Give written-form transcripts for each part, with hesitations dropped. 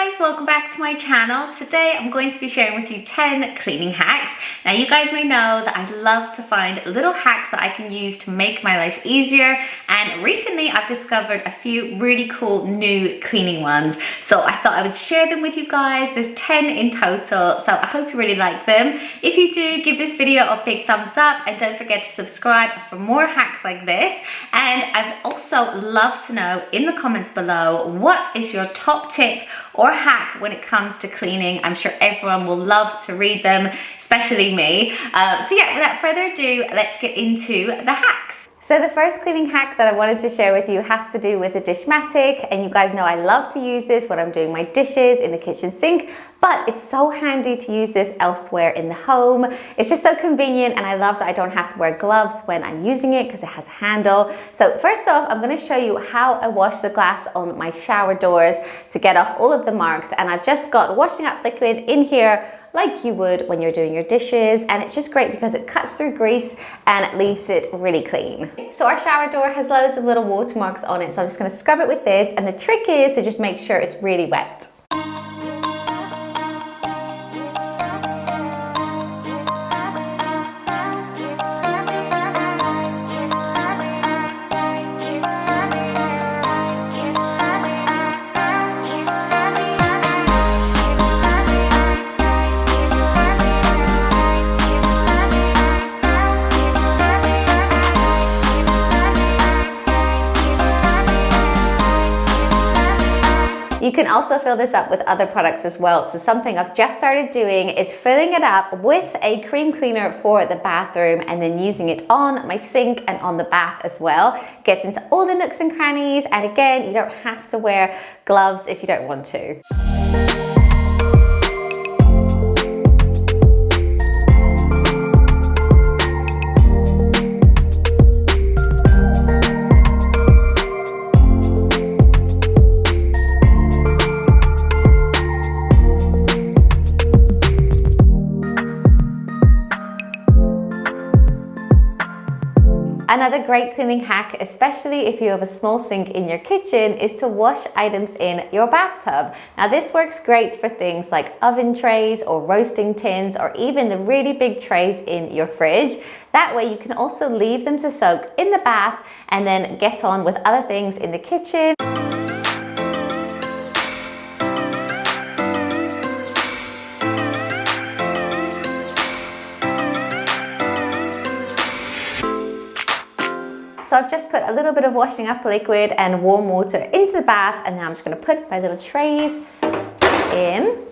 guys, welcome back to my channel. Today I'm going to be sharing with you 10 cleaning hacks. Now you guys may know that I love to find little hacks that I can use to make my life easier, and recently I've discovered a few really cool new cleaning ones. So I thought I would share them with you guys. There's 10 in total, so I hope you really like them. If you do, give this video a big thumbs up and don't forget to subscribe for more hacks like this. And I'd also love to know in the comments below, what is your top tip or hack when it comes to cleaning? I'm sure everyone will love to read them, especially me. So yeah, without further ado, let's get into the hacks. So the first cleaning hack that I wanted to share with you has to do with the Dishmatic, and you guys know I love to use this when I'm doing my dishes in the kitchen sink, but it's so handy to use this elsewhere in the home. It's just so convenient, and I love that I don't have to wear gloves when I'm using it because it has a handle. So first off, I'm going to show you how I wash the glass on my shower doors to get off all of the marks, and I've just got washing up liquid in here like you would when you're doing your dishes, and it's just great because it cuts through grease and it leaves it really clean. So our shower door has loads of little watermarks on it, so I'm just going to scrub it with this, and the trick is to just make sure it's really wet. You can also fill this up with other products as well. So something I've just started doing is filling it up with a cream cleaner for the bathroom and then using it on my sink and on the bath as well. Gets into all the nooks and crannies, and again, you don't have to wear gloves if you don't want to. Another great cleaning hack, especially if you have a small sink in your kitchen, is to wash items in your bathtub. Now this works great for things like oven trays or roasting tins, or even the really big trays in your fridge. That way you can also leave them to soak in the bath and then get on with other things in the kitchen. So I've just put a little bit of washing up liquid and warm water into the bath, and now I'm just going to put my little trays in.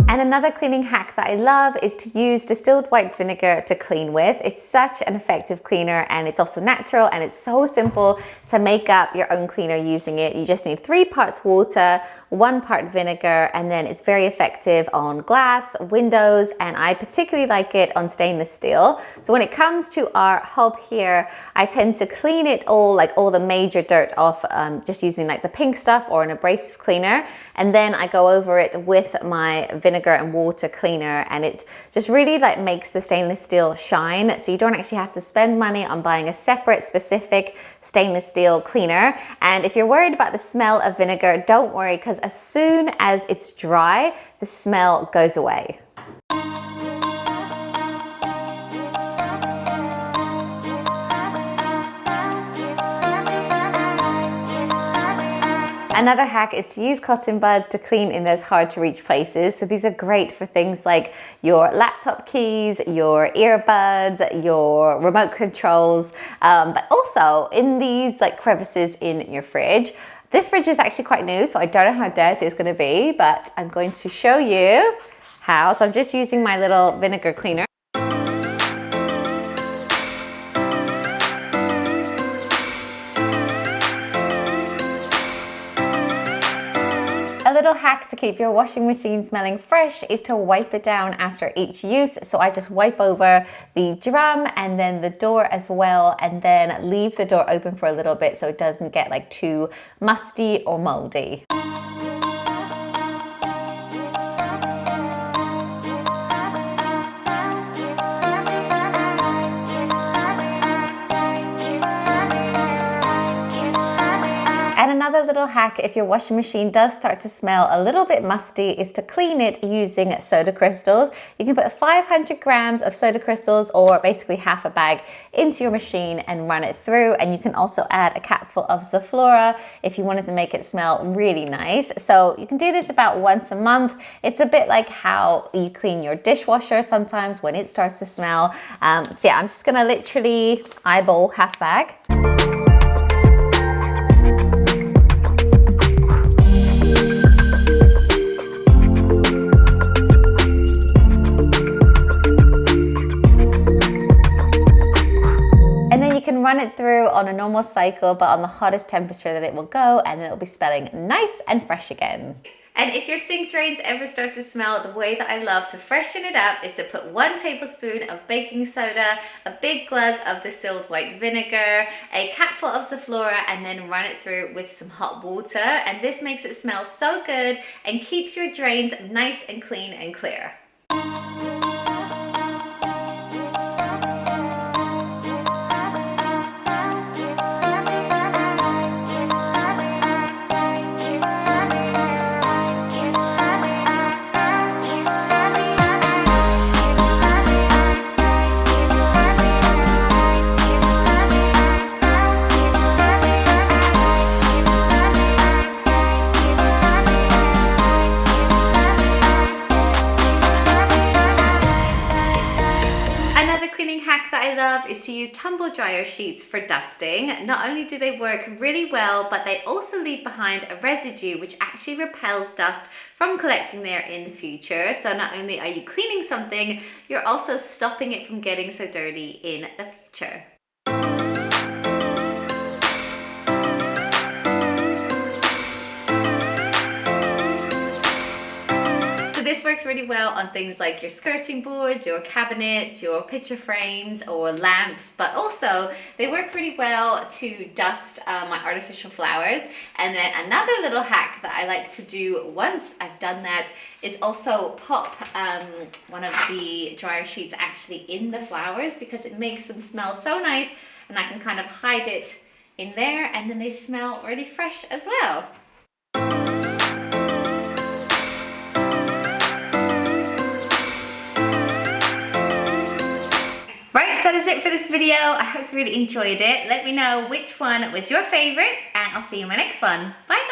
And another cleaning hack that I love is to use distilled white vinegar to clean with. It's such an effective cleaner, and it's also natural, and it's so simple to make up your own cleaner using it. You just need 3 parts water, 1 part vinegar, and then it's very effective on glass, windows, and I particularly like it on stainless steel. So when it comes to our hob here, I tend to clean it all, like all the major dirt off, just using like the pink stuff or an abrasive cleaner, and then I go over it with my vinegar and water cleaner, and it just really like makes the stainless steel shine, so you don't actually have to spend money on buying a separate specific stainless steel cleaner. And if you're worried about the smell of vinegar, don't worry, because as soon as it's dry, the smell goes away. Another hack is to use cotton buds to clean in those hard to reach places. So these are great for things like your laptop keys, your earbuds, your remote controls, but also in these like crevices in your fridge. This fridge is actually quite new, so I don't know how dirty it's going to be, but I'm going to show you how. So I'm just using my little vinegar cleaner. little hack to keep your washing machine smelling fresh is to wipe it down after each use. So I just wipe over the drum and then the door as well, and then leave the door open for a little bit so it doesn't get like too musty or moldy. And another little hack, if your washing machine does start to smell a little bit musty, is to clean it using soda crystals. You can put 500 grams of soda crystals, or basically half a bag, into your machine and run it through. And you can also add a capful of Zaflora if you wanted to make it smell really nice. So you can do this about once a month. It's a bit like how you clean your dishwasher sometimes when it starts to smell. So yeah, I'm just gonna literally eyeball half bag. Run it through on a normal cycle, but on the hottest temperature that it will go, and then it'll be smelling nice and fresh again. And if your sink drains ever start to smell, the way that I love to freshen it up is to put 1 tablespoon of baking soda, a big glug of distilled white vinegar, a capful of Zaflora, and then run it through with some hot water. And this makes it smell so good and keeps your drains nice and clean and clear. Is to use tumble dryer sheets for dusting. Not only do they work really well, but they also leave behind a residue which actually repels dust from collecting there in the future. So not only are you cleaning something, you're also stopping it from getting so dirty in the future. This works really well on things like your skirting boards, your cabinets, your picture frames or lamps, but also they work really well to dust my artificial flowers. And then another little hack that I like to do once I've done that is also pop one of the dryer sheets actually in the flowers, because it makes them smell so nice, and I can kind of hide it in there, and then they smell really fresh as well. So that is it for this video. I hope you really enjoyed it. Let me know which one was your favorite, and I'll see you in my next one. Bye.